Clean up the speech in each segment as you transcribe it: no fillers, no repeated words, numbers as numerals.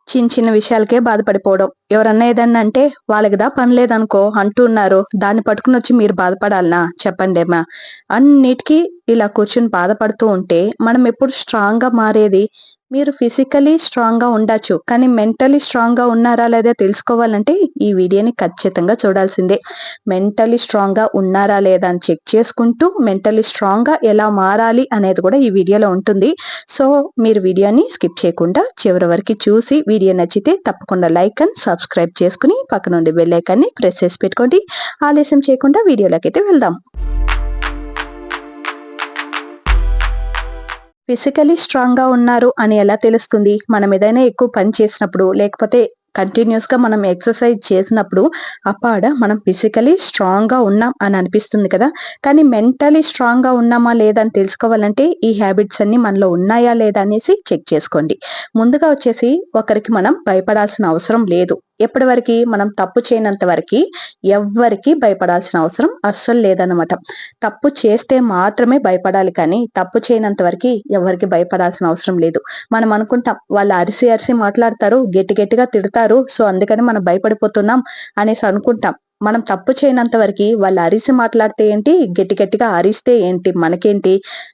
చిన్న చిన్న విషయాలకే బాధపడిపోవడం. ఎవరన్నా ఏదన్నా అంటే వాళ్ళకిదా పని లేదనుకో అంటున్నారు. దాన్ని పట్టుకునొచ్చి మీరు బాధపడాలనా? చెప్పండేమా. అన్నిటికి ఇలా కూర్చొని బాధపడుతూ ఉంటే మనం ఎప్పుడు స్ట్రాంగ్‌గా మారేది? మీరు ఫిజికల్లీ స్ట్రాంగ్‌గా ఉండొచ్చు. కానీ మెంటల్లీ స్ట్రాంగ్‌గా ఉన్నారా లేదా తెలుసుకోవాలంటే ఈ వీడియోని ఖచ్చితంగా చూడాల్సిందే. మెంటల్లీ స్ట్రాంగ్‌గా ఉన్నారా లేదా అని చెక్ చేసుకుంటూ మెంటల్లీ స్ట్రాంగ్‌గా ఎలా మారాలి అనేది కూడా ఈ వీడియోలో ఉంటుంది. సో, మీరు వీడియోని స్కిప్ చేయకుండా చివరి వరకు చూసి వీడియో నచ్చితే తప్పకుండా లైక్ అండ్ సబ్స్క్రైబ్ చేసుకుని పక్కనుండే బెల్ ఐకాన్‌ని ప్రెస్ చేసి పెట్టుకోండి. ఆలస్యం చేయకుండా వీడియోలోకైతే వెళ్దాం. ఫిజికల్లీ స్ట్రాంగ్‌గా ఉన్నారు అని ఎలా తెలుస్తుంది? మనం ఏదైనా ఎక్కువ పని చేసినప్పుడు, లేకపోతే కంటిన్యూయస్‌గా మనం ఎక్సర్సైజ్ చేసినప్పుడు, మనం ఫిజికల్లీ స్ట్రాంగ్‌గా ఉన్నాం అని అనిపిస్తుంది కదా! కానీ మెంటల్లీ స్ట్రాంగ్‌గా ఉన్నామా లేదా అని తెలుసుకోవాలంటే ఈ హ్యాబిట్స్ అన్నీ మనలో ఉన్నాయా లేదా అనేసి చెక్ చేసుకోండి. ముందుగా వచ్చేసి ఒకరికి మనం భయపడాల్సిన అవసరం లేదు. ఎప్పటి వరకి? మనం తప్పు చేయనంత వరకి ఎవ్వరికీ భయపడాల్సిన అవసరం అస్సలు లేదనమాట. తప్పు చేస్తే మాత్రమే భయపడాలి కానీ తప్పు చేయనంత వరకి ఎవరికీ భయపడాల్సిన అవసరం లేదు. మనం అనుకుంటాం వాళ్ళు అరిసి అరిసి మాట్లాడతారు, గట్టి గట్టిగా తిడతారు. సో, అందుకని మనం భయపడిపోతున్నాం అనేసి అనుకుంటాం. మనం తప్పు చేయనంత వరకి వాళ్ళు అరిసి మాట్లాడితే ఏంటి, గట్టి గట్టిగా అరిస్తే ఏంటి, మనకేంటి?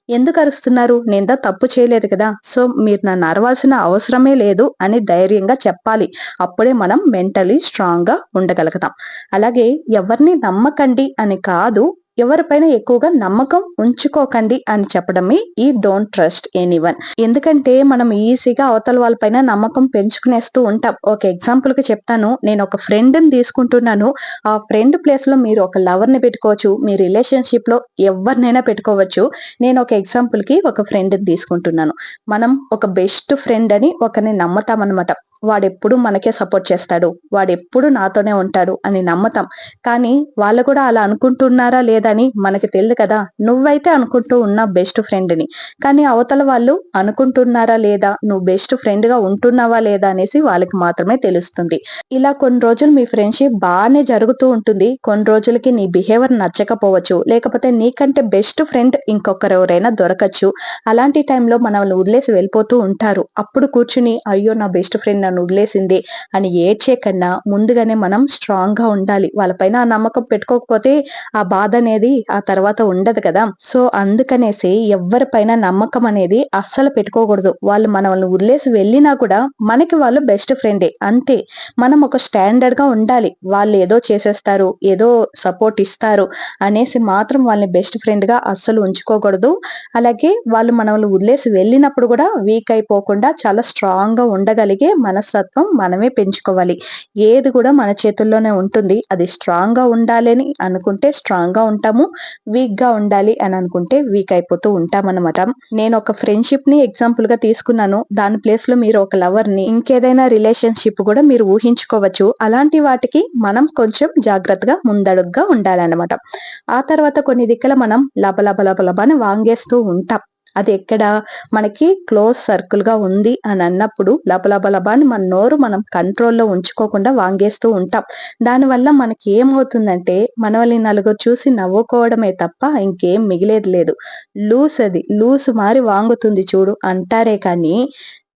ఎందుకు అరుస్తున్నారు? నేనేదో తప్పు చేయలేదు కదా! సో, మీరు నన్ను అరవాల్సిన అవసరమే లేదు అని ధైర్యంగా చెప్పాలి. అప్పుడే మనం మెంటల్లీ స్ట్రాంగ్‌గా ఉండగలుగుతాం. అలాగే ఎవరిని నమ్మకండి అని కాదు, ఎవరిపైన ఎక్కువగా నమ్మకం ఉంచుకోకండి అని చెప్పడమే ఈ డోంట్ ట్రస్ట్ ఎనీవన్. ఎందుకంటే మనం ఈజీగా అవతల వాళ్ళపైన నమ్మకం పెంచుకునేస్తూ ఉంటాం. ఒక ఎగ్జాంపుల్‌కి చెప్తాను. నేను ఒక ఫ్రెండ్‌ని తీసుకుంటున్నాను. ఆ ఫ్రెండ్ ప్లేస్‌లో మీరు ఒక లవర్‌ని పెట్టుకోవచ్చు. మీ రిలేషన్‌షిప్‌లో ఎవరినైనా పెట్టుకోవచ్చు. నేను ఒక ఎగ్జాంపుల్‌కి ఒక ఫ్రెండ్‌ని తీసుకుంటున్నాను. మనం ఒక బెస్ట్ ఫ్రెండ్ అని ఒకరిని నమ్ముతామనమాట. వాడెప్పుడు మనకే సపోర్ట్ చేస్తాడు. వాడెప్పుడు నాతోనే ఉంటాడు అని నమ్ముతాం. కానీ వాళ్ళు కూడా అలా అనుకుంటున్నారా లేదా అని మనకి తెలీదు కదా! నువ్వైతే అనుకుంటూ ఉన్నావు బెస్ట్ ఫ్రెండ్‌ని. కానీ అవతల వాళ్ళు అనుకుంటున్నారా లేదా? నువ్వు బెస్ట్ ఫ్రెండ్‌గా ఉంటున్నావా లేదా అనేసి వాళ్ళకి మాత్రమే తెలుస్తుంది. ఇలా కొన్ని రోజులు మీ ఫ్రెండ్‌షిప్ బానే జరుగుతూ ఉంటుంది. కొన్ని రోజులకి నీ బిహేవియర్ నచ్చకపోవచ్చు. లేకపోతే నీకంటే బెస్ట్ ఫ్రెండ్ ఇంకొకరెవరైనా దొరకచ్చు. అలాంటి టైంలో మనల్ని వదిలేసి వెళ్ళిపోతూ ఉంటారు. అప్పుడు కూర్చుని అయ్యో! నా బెస్ట్ ఫ్రెండ్ నన్ను వదిలేసింది అని ఏడ్చే కన్నా ముందుగానే మనం స్ట్రాంగ్‌గా ఉండాలి. వాళ్ళపైన ఆ నమ్మకం పెట్టుకోకపోతే ఆ బాధ అనేది ఆ తర్వాత ఉండదు కదా! సో, అందుకనేసి ఎవ్వరిపైన నమ్మకం అనేది అస్సలు పెట్టుకోకూడదు. వాళ్ళు మనల్ని వదిలేసి వెళ్ళినా కూడా మనకి వాళ్ళు బెస్ట్ ఫ్రెండే అంతే. మనం ఒక స్టాండర్డ్‌గా ఉండాలి. వాళ్ళు ఏదో చేసేస్తారు, ఏదో సపోర్ట్ ఇస్తారు అనేసి మాత్రం వాళ్ళని బెస్ట్ ఫ్రెండ్‌గా అస్సలు ఉంచుకోకూడదు. అలాగే వాళ్ళు మనల్ని వదిలేసి వెళ్ళినప్పుడు కూడా వీక్ అయిపోకుండా చాలా స్ట్రాంగ్‌గా ఉండగలిగే మనస్తత్వం మనమే పెంచుకోవాలి. ఏది కూడా మన చేతుల్లోనే ఉంటుంది. అది స్ట్రాంగ్‌గా ఉండాలని అనుకుంటే స్ట్రాంగ్‌గా ఉంటాము. వీక్‌గా ఉండాలి అని అనుకుంటే వీక్ అయిపోతూ ఉంటామన్నమాట. నేను ఒక ఫ్రెండ్‌షిప్‌ని ఎగ్జాంపుల్‌గా తీసుకున్నాను. దాని ప్లేస్‌లో మీరు ఒక లవర్‌ని, ఇంకేదైనా రిలేషన్‌షిప్ కూడా మీరు ఊహించుకోవచ్చు. అలాంటి వాటికి మనం కొంచెం జాగ్రత్తగా ముందడుగుగా ఉండాలన్నమాట. ఆ తర్వాత కొన్ని దిక్కుల మనం లబ లబ లబ లబ అని వాంగేస్తూ ఉంటాం. అది ఎక్కడ? మనకి క్లోజ్ సర్కిల్‌గా ఉంది అని అన్నప్పుడు లబ లబ లబ అని మన నోరు మనం కంట్రోల్‌లో ఉంచుకోకుండా వాంగేస్తూ ఉంటాం. దానివల్ల మనకి ఏమవుతుందంటే మనల్ని నలుగురు చూసి నవ్వుకోవడమే తప్ప ఇంకేం మిగిలేది లేదు. లూస్ మారి వాంగుతుంది చూడు అంటారే కానీ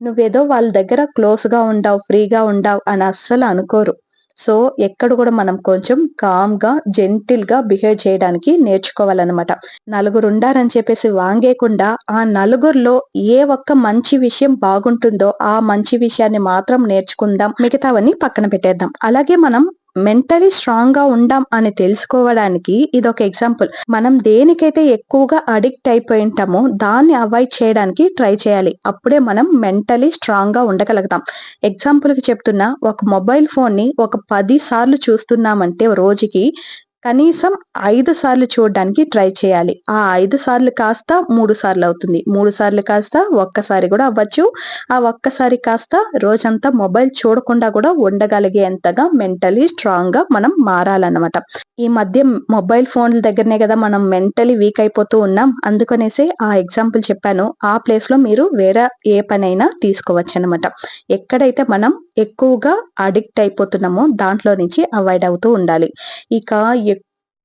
నువ్వేదో వాళ్ళ దగ్గర క్లోజ్‌గా ఉండావు, ఫ్రీగా ఉండావు అని అస్సలు అనుకోరు. సో, ఎక్కడ కూడా మనం కొంచెం కామ్‌గా, జెంటిల్‌గా బిహేవ్ చేయడానికి నేర్చుకోవాలనమాట. నలుగురుండారని చెప్పేసి వాంగేయకుండా, ఆ నలుగురిలో ఏ ఒక్క మంచి విషయం బాగుంటుందో, ఆ మంచి విషయాన్ని మాత్రం నేర్చుకుందాం. మిగతావన్నీ పక్కన పెట్టేద్దాం. అలాగే మనం మెంటలీ స్ట్రాంగ్‌గా ఉండాం అని తెలుసుకోవడానికి ఇదొక ఎగ్జాంపుల్. మనం దేనికైతే ఎక్కువగా అడిక్ట్ అయిపోయుంటామో, దాన్ని అవాయిడ్ చేయడానికి ట్రై చేయాలి. అప్పుడే మనం మెంటలీ స్ట్రాంగ్‌గా ఉండగలుగుతాం. ఎగ్జాంపుల్‌కి చెప్తున్నా, ఒక మొబైల్ ఫోన్‌ని ఒక 10 సార్లు చూస్తున్నామంటే రోజుకి కనీసం 5 సార్లు చూడడానికి ట్రై చేయాలి. ఆ 5 సార్లు కాస్త 3 సార్లవుతుంది. 3 సార్లు కాస్త ఒక్కసారి గూడా అవ్వచ్చు. ఆ ఒక్కసారి కాస్త రోజంతా మొబైల్ చూడకుండా గూడా ఉండగలిగేంతగా మెంటలీ స్ట్రాంగ్‌గా మనం మారాలన్నమాట. ఈ మధ్య మొబైల్ ఫోన్ల దగ్గరనే గదా మనం మెంటలీ వీక్ అయిపోతూ ఉన్నాం. అందుకనేసే ఆ ఎగ్జాంపుల్ చెప్పాను. ఆ ప్లేస్‌లో మీరు వేరే ఏ పనైనా తీసుకోవచ్చనమాట. ఎక్కడైతే మనం ఎక్కువగా అడిక్ట్ అయిపోతున్నామో దాంట్లో నుంచి అవాయిడ్ అవుతూ ఉండాలి. ఇక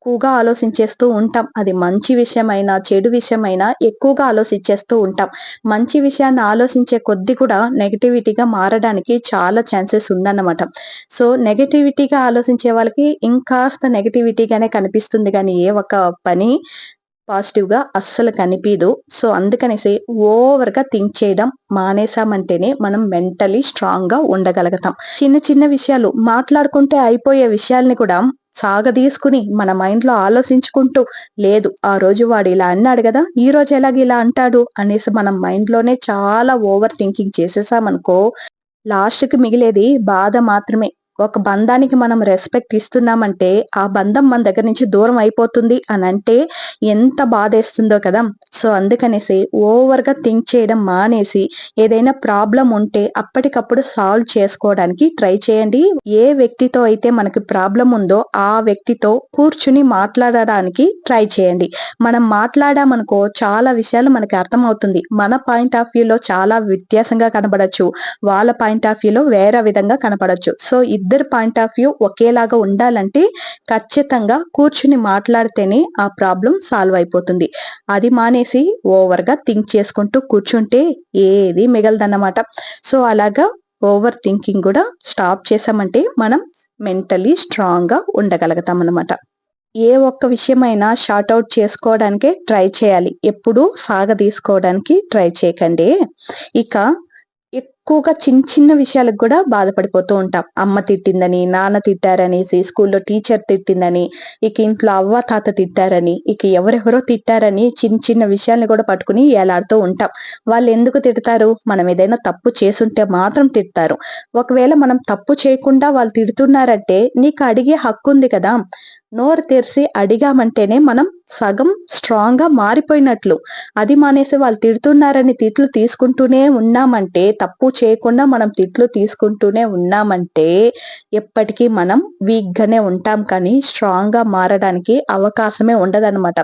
ఎక్కువగా ఆలోచించేస్తూ ఉంటాం. అది మంచి విషయమైనా, చెడు విషయమైనా ఎక్కువగా ఆలోచించేస్తూ ఉంటాం. మంచి విషయాన్ని ఆలోచించే కొద్దీ కూడా నెగటివిటీగా మారడానికి చాలా ఛాన్సెస్ ఉందన్నమాట. సో, నెగటివిటీగా ఆలోచించే వాళ్ళకి ఇంకాస్త నెగటివిటీగానే కనిపిస్తుంది గానీ, ఏ ఒక్క పని పాజిటివ్‌గా అస్సలు కనిపీదు. సో, అందుకనేసి ఓవర్‌గా థింక్ చేయడం మానేసామంటేనే మనం మెంటల్లీ స్ట్రాంగ్‌గా ఉండగలుగుతాం. చిన్న చిన్న విషయాలు మాట్లాడుకుంటే అయిపోయే విషయాల్ని కూడా సాగదీసుకుని మన మైండ్‌లో ఆలోచించుకుంటూ, లేదు ఆ రోజు వాడు ఇలా అన్నాడు గదా! ఈరోజు ఎలాగ ఇలా అంటాడు అనేసి మనం మైండ్‌లోనే చాలా ఓవర్ థింకింగ్ చేసేసామనుకో, లాస్ట్‌కి మిగిలేది బాధ మాత్రమే. ఒక బంధానికి మనం రెస్పెక్ట్ ఇస్తున్నామంటే, ఆ బంధం మన దగ్గర నుంచి దూరం అయిపోతుంది అనంటే ఎంత బాధేస్తుందో కదా! సో, అందుకనేసి ఓవర్‌గా థింక్ చేయడం మానేసి, ఏదైనా ప్రాబ్లమ్ ఉంటే అప్పటికప్పుడు సాల్వ్ చేసుకోవడానికి ట్రై చేయండి. ఏ వ్యక్తితో అయితే మనకి ప్రాబ్లమ్ ఉందో, ఆ వ్యక్తితో కూర్చుని మాట్లాడడానికి ట్రై చేయండి. మనం మాట్లాడామనుకో చాలా విషయాలు మనకి అర్థమవుతుంది. మన పాయింట్ ఆఫ్ వ్యూలో చాలా వ్యత్యాసంగా కనబడొచ్చు. వాళ్ళ పాయింట్ ఆఫ్ వ్యూలో వేరే విధంగా కనపడొచ్చు. సో, ఇద్దరి పాయింట్ ఆఫ్ వ్యూ ఒకేలాగా ఉండాలంటే ఖచ్చితంగా కూర్చుని మాట్లాడితేనే ఆ ప్రాబ్లమ్ సాల్వ్ అయిపోతుంది. అది మానేసి ఓవర్‌గా థింక్ చేసుకుంటూ కూర్చుంటే ఏది మిగలదన్నమాట. సో, అలాగా ఓవర్ థింకింగ్ గూడా స్టాప్ చేశామంటే మనం మెంటల్లీ స్ట్రాంగ్‌గా ఉండగలుగుతామన్నమాట. ఏ ఒక్క విషయమైనా షార్ట్ ఔట్ చేసుకోవడానికే ట్రై చేయాలి. ఎప్పుడూ సాగదీసుకోవడానికి ట్రై చేయకండి. ఇక ఎక్కువగా చిన్న విషయాలకు గూడా బాధపడిపోతూ ఉంటాం. అమ్మ తిట్టిందని, నాన్న తిట్టారనేసి, స్కూల్లో టీచర్ తిట్టిందని, ఇక ఇంట్లో అవ్వ, తాత తిట్టారని, ఇక ఎవరెవరో తిట్టారని చిన్న విషయాల్ని కూడా పట్టుకుని ఏలాడుతూ ఉంటాం. వాళ్ళెందుకు తిడతారు? మనం ఏదైనా తప్పు చేసుంటే మాత్రం తిడతారు. ఒకవేళ మనం తప్పు చేయకుండా వాళ్ళు తిడుతున్నారంటే నీకు అడిగే హక్కుంది కదా! నోరు తెరిసి అడిగామంటేనే మనం సగం స్ట్రాంగ్‌గా మారిపోయినట్లు. అది మానేసి వాళ్ళు తిడుతున్నారని తిట్లు తీసుకుంటూనే ఉన్నామంటే, తప్పు చేయకుండా మనం తిట్లు తీసుకుంటూనే ఉన్నామంటే, ఎప్పటికీ మనం వీక్‌గానే ఉంటాం కానీ, స్ట్రాంగ్‌గా మారడానికి అవకాశమే ఉండదనమాట.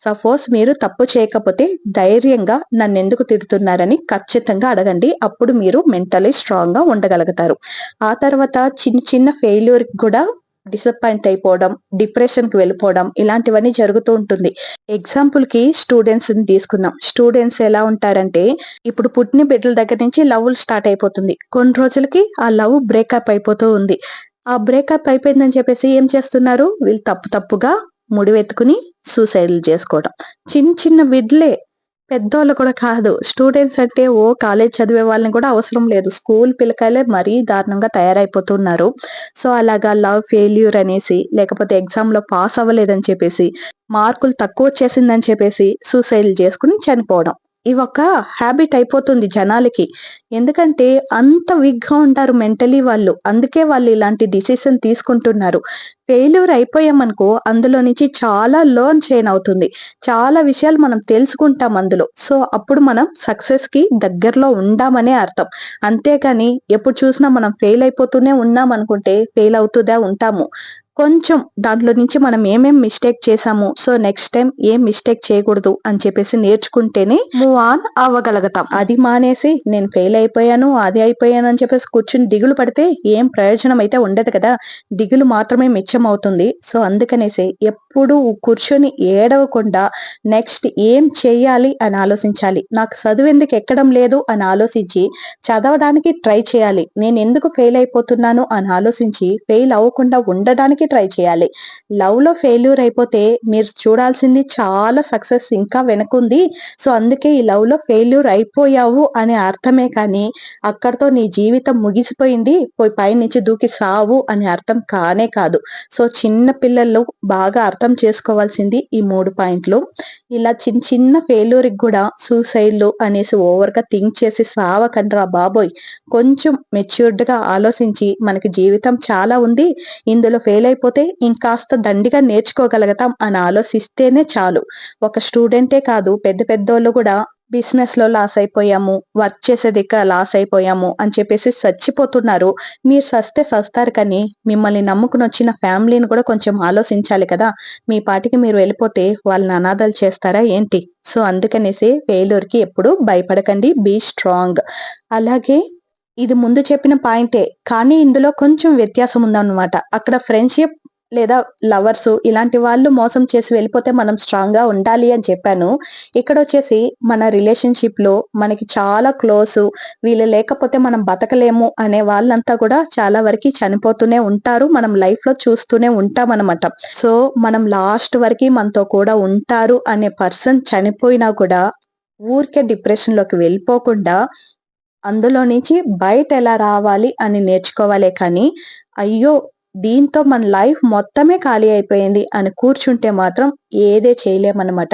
సపోజ్ మీరు తప్పు చేయకపోతే ధైర్యంగా నన్నెందుకు తిడుతున్నారని ఖచ్చితంగా అడగండి. అప్పుడు మీరు మెంటల్లీ స్ట్రాంగ్‌గా ఉండగలుగుతారు. ఆ తర్వాత చిన్న ఫెయిల్యూర్‌కి గూడా డిసప్పాయింట్ అయిపోవడం, డిప్రెషన్‌కి వెళ్ళిపోవడం ఇలాంటివన్నీ జరుగుతూ ఉంటుంది. ఎగ్జాంపుల్‌కి స్టూడెంట్స్‌ని తీసుకుందాం. స్టూడెంట్స్ ఎలా ఉంటారంటే, ఇప్పుడు పుట్టిన బిడ్డల దగ్గర నుంచి లవ్వులు స్టార్ట్ అయిపోతుంది. కొన్ని రోజులకి ఆ లవ్ బ్రేకప్ అయిపోతూ ఉంది. ఆ బ్రేకప్ అయిపోయిందని చెప్పేసి ఏం చేస్తున్నారు? వీళ్ళు తప్పుగా ముడివెత్తుకుని సూసైడ్‌లు చేసుకోవడం. చిన్న బిడ్డలే. పెద్దోళ్ళు కూడా కాదు. స్టూడెంట్స్ అంటే కాలేజ్ చదివే వాళ్ళని కూడా అవసరం లేదు. స్కూల్ పిల్లకాయలే మరీ దారుణంగా తయారైపోతున్నారు. సో, అలాగా లవ్ ఫెయిల్యూర్ అనేసి, లేకపోతే ఎగ్జామ్‌లో పాస్ అవ్వలేదని చెప్పేసి, మార్కులు తక్కువొచ్చేసిందని చెప్పేసి సూసైడ్‌లు చేసుకొని చనిపోవడం. ఇవొక హాబిట్ అయిపోతుంది జనాలకి. ఎందుకంటే అంత వీక్‌గా ఉంటారు మెంటలీ వాళ్ళు. అందుకే వాళ్ళు ఇలాంటి డిసిషన్ తీసుకుంటున్నారు. ఫెయిల్యూర్ అయిపోయామనుకో అందులో నుంచి చాలా లెర్న్ చేయనవుతుంది. చాలా విషయాలు మనం తెలుసుకుంటాం అందులో. సో, అప్పుడు మనం సక్సెస్‌కి దగ్గరలో ఉండామనే అర్థం. అంతేగాని ఎప్పుడు చూసినా మనం ఫెయిల్ అయిపోతూనే ఉన్నామనుకుంటే ఫెయిల్ అవుతూనే ఉంటాము. కొంచెం దాంట్లో నుంచి మనం మిస్టేక్ చేశాము. సో, నెక్స్ట్ టైమ్ ఏం మిస్టేక్ చేయకూడదు అని చెప్పేసి నేర్చుకుంటేనే మూవ్ ఆన్ అవ్వగలుగుతాం. అది మానేసి నేను ఫెయిల్ అయిపోయాను, అది అయిపోయాను అని చెప్పేసి కూర్చొని దిగులు పడితే ఏం ప్రయోజనం అయితే ఉండదు కదా! దిగులు మాత్రమే మిచ్చమవుతుంది. సో, అందుకనేసి ఎప్పుడూ కూర్చొని ఏడవకుండా నెక్స్ట్ ఏం చేయాలి అని ఆలోచించాలి. నాకు చదువెందుకు ఎక్కడం లేదు అని ఆలోచించి చదవడానికి ట్రై చేయాలి. నేనెందుకు ఫెయిల్ అయిపోతున్నాను అని ఆలోచించి ఫెయిల్ అవ్వకుండా ఉండడానికి ట్రై చేయాలి. లవ్‌లో ఫెయిల్యూర్ అయిపోతే మీరు చూడాల్సింది చాలా సక్సెస్ ఇంకా వెనకుంది. సో, అందుకే ఈ లవ్‌లో ఫెయిల్యూర్ అయిపోయావు అనే అర్థమే కానీ, అక్కడితో నీ జీవితం ముగిసిపోయింది. పోయి పైనుంచి దూకి సావు అనే అర్థం కానే కాదు. సో, చిన్న పిల్లలు బాగా అర్థం చేసుకోవాల్సింది ఈ 3 పాయింట్లు. ఇలా చిన్న ఫెయిల్యూర్‌కి గూడా సూసైడ్‌లు అనేసి ఓవర్‌గా థింక్ చేసి సావకండ్రా బాబోయ్! కొంచెం మెచ్యూర్డ్‌గా ఆలోచించి మనకి జీవితం చాలా ఉంది. ఇందులో ఫెయిల్ అయిపోతే ఇంకాస్త దండిగా నేర్చుకోగలుగుతాం అని ఆలోచిస్తేనే చాలు. ఒక స్టూడెంటే కాదు పెద్దోళ్ళు గూడా బిజినెస్‌లో లాస్ అయిపోయాము, వర్క్ చేసేదిక లాస్ అయిపోయాము అని చెప్పేసి సచ్చిపోతున్నారు. మీరు సస్తే సస్తారు కానీ మిమ్మల్ని నమ్ముకొనొచ్చిన ఫ్యామిలీని కూడా కొంచెం ఆలోచించాలి కదా! మీ పాటికి మీరు వెళ్ళిపోతే వాళ్ళని అనాథలు చేస్తారా ఏంటి? సో, అందుకనేసి ఫెయిల్యూర్‌కి ఎప్పుడు భయపడకండి. Be strong. అలాగే ఇది ముందు చెప్పిన పాయింటే. కానీ ఇందులో కొంచెం వ్యత్యాసం ఉందన్నమాట. అక్కడ ఫ్రెండ్‌షిప్ లేదా లవర్స్ ఇలాంటి వాళ్ళు మోసం చేసి వెళ్ళిపోతే మనం స్ట్రాంగ్ గా ఉండాలి అని చెప్పాను. ఇక్కడ వచ్చేసి మన రిలేషన్షిప్ లో మనకి చాలా క్లోజ్, వీళ్ళు లేకపోతే మనం బతకలేము అనే వాళ్ళంతా కూడా చాలా వరకు చనిపోతూనే ఉంటారు. మనం లైఫ్ లో చూస్తూనే ఉంటాం అనమాట. సో మనం లాస్ట్ వరకు మనతో కూడా ఉంటారు అనే పర్సన్ చనిపోయినా కూడా ఊరికే డిప్రెషన్ లోకి వెళ్ళిపోకుండా అందులో నుంచి బయట ఎలా రావాలి అని నేర్చుకోవాలే కానీ, అయ్యో! దీంతో మన లైఫ్ మొత్తమే ఖాళీ అయిపోయింది అని కూర్చుంటే మాత్రం ఏదే చేయలేమనమాట.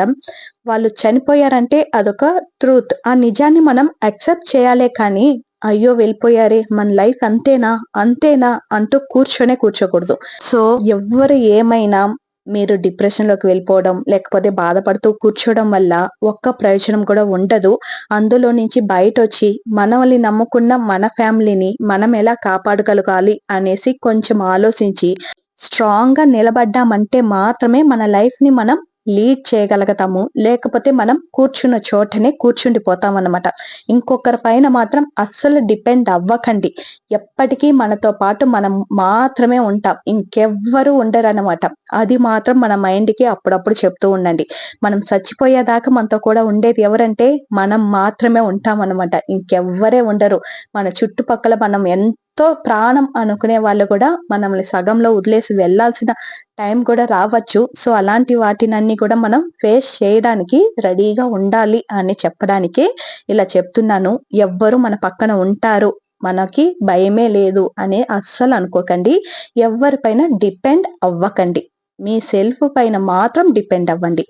వాళ్ళు చనిపోయారంటే అదొక ట్రూత్. ఆ నిజాన్ని మనం యాక్సెప్ట్ చేయాలే కానీ, అయ్యో! వెళ్ళిపోయారే మన లైఫ్ అంతేనా? అంతేనా? అంటూ కూర్చోకూడదు. సో, ఎవ్వరు ఏమైనా మీరు డిప్రెషన్‌లోకి వెళ్ళిపోవడం, లేకపోతే బాధపడుతూ కూర్చోవడం వల్ల ఒక్క ప్రయోజనం కూడా ఉండదు. అందులో నుంచి బయటొచ్చి మనల్ని నమ్ముకున్న మన ఫ్యామిలీని మనం ఎలా కాపాడగలగాలి అనేసి కొంచెం ఆలోచించి స్ట్రాంగ్‌గా నిలబడ్డామంటే మాత్రమే మన లైఫ్‌ని మనం లీడ్ చేయగలుగుతాము. లేకపోతే మనం కూర్చున్న చోటనే కూర్చుండిపోతామన్నమాట. ఇంకొకరి పైన మాత్రం అస్సలు డిపెండ్ అవ్వకండి. ఎప్పటికీ మనతో పాటు మనం మాత్రమే ఉంటాం. ఇంకెవ్వరు ఉండరనమాట. అది మాత్రం మన మైండ్‌కి అప్పుడప్పుడు చెప్తూ ఉండండి. మనం చచ్చిపోయేదాకా మనతో కూడా ఉండేది ఎవరంటే మనం మాత్రమే ఉంటామనమాట. ఇంకెవ్వరే ఉండరు. మన చుట్టుపక్కల మనం ఎంతో ప్రాణం అనుకునే వాళ్ళు కూడా మనల్ని సగంలో వదిలేసి వెళ్ళాల్సిన టైం కూడా రావచ్చు. సో, అలాంటి వాటినన్నీ కూడా మనం ఫేస్ చేయడానికి రెడీగా ఉండాలి అని చెప్పడానికే ఇలా చెప్తున్నాను. ఎవ్వరు మన పక్కన ఉంటారు, మనకి భయమే లేదు అని అస్సలు అనుకోకండి. ఎవ్వరి పైన డిపెండ్ అవ్వకండి. మీ సెల్ఫ్ పైన మాత్రం డిపెండ్ అవ్వండి.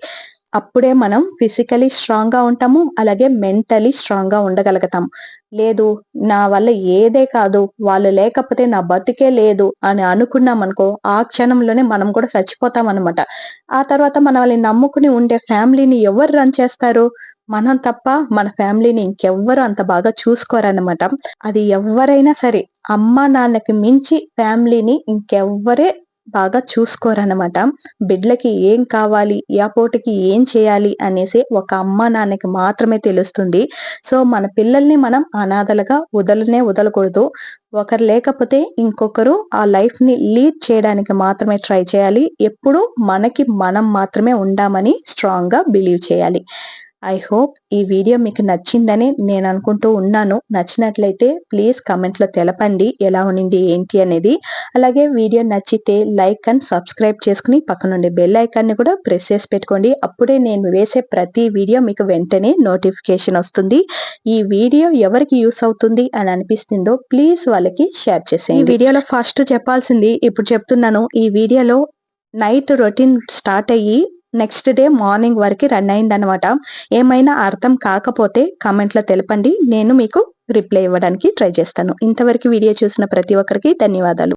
అప్పుడే మనం ఫిజికల్లీ స్ట్రాంగ్‌గా ఉంటాము. అలాగే మెంటల్లీ స్ట్రాంగ్‌గా ఉండగలుగుతాం. లేదు నా వల్ల ఏదే కాదు, వాళ్ళు లేకపోతే నా బతుకే లేదు అని అనుకున్నామనుకో, ఆ క్షణంలోనే మనం కూడా చచ్చిపోతామనమాట. ఆ తర్వాత మనల్ని నమ్ముకుని ఉండే ఫ్యామిలీని ఎవరు రన్ చేస్తారు? మనం తప్ప మన ఫ్యామిలీని ఇంకెవ్వరు అంత బాగా చూసుకోరనమాట. అది ఎవ్వరైనా సరే, అమ్మ నాన్నకి మించి ఫ్యామిలీని ఇంకెవ్వరే బాగా చూసుకోరనమాట. బిడ్డలకి ఏం కావాలి, ఏ పూటకి ఏం చేయాలి అనేసి ఒక అమ్మ నాన్నకి మాత్రమే తెలుస్తుంది. సో, మన పిల్లల్ని మనం అనాథలుగా వదలకూడదు. ఒకరు లేకపోతే ఇంకొకరు ఆ లైఫ్‌ని లీడ్ చేయడానికి మాత్రమే ట్రై చేయాలి. ఎప్పుడు మనకి మనం మాత్రమే ఉండామని స్ట్రాంగ్‌గా బిలీవ్ చేయాలి. ఐ హోప్ ఈ వీడియో మీకు నచ్చిందని నేను అనుకుంటూ ఉన్నాను. నచ్చినట్లయితే ప్లీజ్ కామెంట్‌లో తెలపండి ఎలా ఉండింది ఏంటి అనేది. అలాగే వీడియో నచ్చితే లైక్ అండ్ సబ్స్క్రైబ్ చేసుకొని పక్కనుండే బెల్ ఐకాన్‌ని కూడా ప్రెస్ చేసి పెట్టుకోండి. అప్పుడే నేను వేసే ప్రతి వీడియో మీకు వెంటనే నోటిఫికేషన్ వస్తుంది. ఈ వీడియో ఎవరికి యూస్ అవుతుంది అని అనిపిస్తుందో ప్లీజ్ వాళ్ళకి షేర్ చేసేయండి. ఈ వీడియోలో ఫస్ట్ చెప్పాల్సింది ఇప్పుడు చెప్తున్నాను. ఈ వీడియోలో నైట్ రొటీన్ స్టార్ట్ అయ్యి నెక్స్ట్ డే మార్నింగ్ వరకు రన్ అయిందనమాట. ఏమైనా అర్థం కాకపోతే కామెంట్‌లో తెలపండి. నేను మీకు రిప్లై ఇవ్వడానికి ట్రై చేస్తాను. ఇంతవరకు వీడియో చూసిన ప్రతి ఒక్కరికి ధన్యవాదాలు.